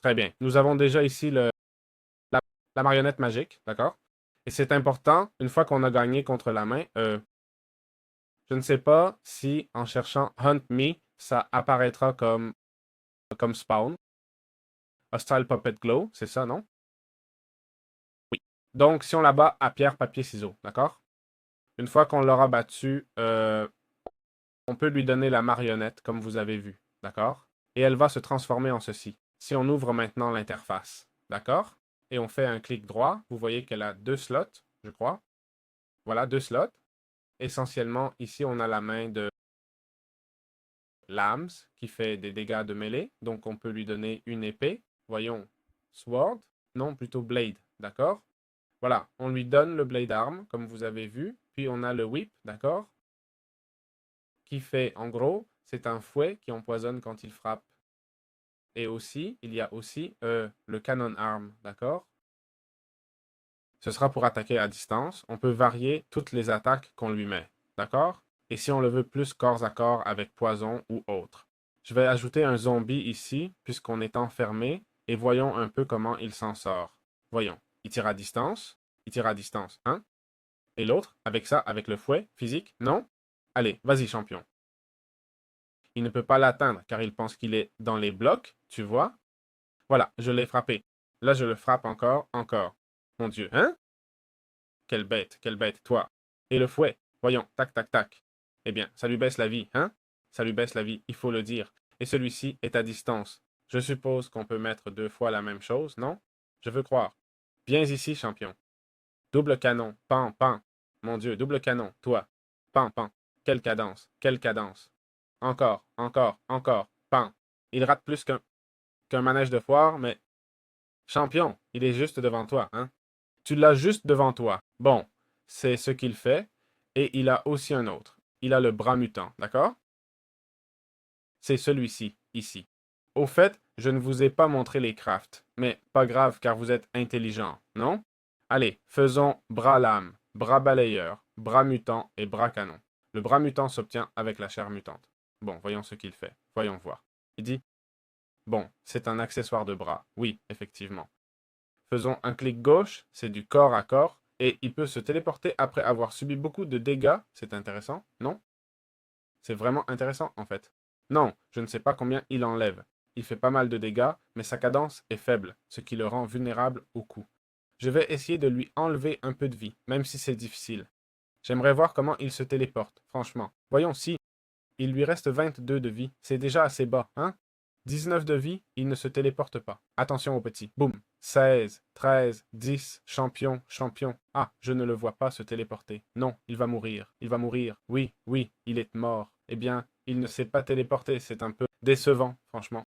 Très bien. Nous avons déjà ici la, la marionnette magique, d'accord? Et c'est important, une fois qu'on a gagné contre la main, je ne sais pas si en cherchant Hunt Me, ça apparaîtra comme spawn. Hostile Puppet Glow, c'est ça, non? Oui. Donc, si on la bat à pierre, papier, ciseaux, d'accord? Une fois qu'on l'aura battu, on peut lui donner la marionnette, comme vous avez vu, d'accord? Et elle va se transformer en ceci. Si on ouvre maintenant l'interface, d'accord? Et on fait un clic droit, vous voyez qu'elle a deux slots, je crois. Voilà, deux slots. Essentiellement, ici, on a la main de Lams, qui fait des dégâts de mêlée. Donc, on peut lui donner une épée. Voyons, Sword. Non, plutôt Blade, d'accord? Voilà, on lui donne le Blade Arm, comme vous avez vu. Puis, on a le Whip, d'accord? Qui fait, en gros, c'est un fouet qui empoisonne quand il frappe. Et aussi, il y a aussi le Cannon Arm, d'accord? Ce sera pour attaquer à distance. On peut varier toutes les attaques qu'on lui met, d'accord? Et si on le veut plus corps à corps avec poison ou autre. Je vais ajouter un zombie ici, puisqu'on est enfermé, et voyons un peu comment il s'en sort. Voyons, il tire à distance, hein? Et l'autre, avec ça, avec le fouet, physique, non? Allez, vas-y, champion. Il ne peut pas l'atteindre, car il pense qu'il est dans les blocs, tu vois? Voilà, je l'ai frappé. Là, je le frappe encore, encore. Mon Dieu, hein? Quelle bête, toi. Et le fouet, voyons, tac, tac, tac. Eh bien, ça lui baisse la vie, hein? Ça lui baisse la vie, il faut le dire. Et celui-ci est à distance. Je suppose qu'on peut mettre deux fois la même chose, non? Je veux croire. Viens ici, champion. Double canon, pan, pan. Mon Dieu, double canon, toi. Pan, pan. Quelle cadence, quelle cadence. Encore, encore, encore, pan. Il rate plus qu'un manège de foire, mais champion, il est juste devant toi, hein? Tu l'as juste devant toi. Bon, c'est ce qu'il fait. Et il a aussi un autre. Il a le bras mutant, d'accord? C'est celui-ci, ici. Au fait, je ne vous ai pas montré les crafts, mais pas grave car vous êtes intelligent, non? Allez, faisons bras lame, bras balayeur, bras mutant et bras canon. Le bras mutant s'obtient avec la chair mutante. Bon, voyons ce qu'il fait. Voyons voir. Il dit, bon, c'est un accessoire de bras. Oui, effectivement. Faisons un clic gauche, c'est du corps à corps, et il peut se téléporter après avoir subi beaucoup de dégâts. C'est intéressant, non? C'est vraiment intéressant, en fait. Non, je ne sais pas combien il enlève. Il fait pas mal de dégâts, mais sa cadence est faible, ce qui le rend vulnérable au coup. Je vais essayer de lui enlever un peu de vie, même si c'est difficile. J'aimerais voir comment il se téléporte, franchement. Voyons si. Il lui reste 22 de vie. C'est déjà assez bas, hein? 19 de vie, il ne se téléporte pas. Attention au petit. Boum. 16, 13, 10, champion, champion. Ah, je ne le vois pas se téléporter. Non, il va mourir. Il va mourir. Oui, oui, il est mort. Eh bien, il ne s'est pas téléporté. C'est un peu décevant, franchement.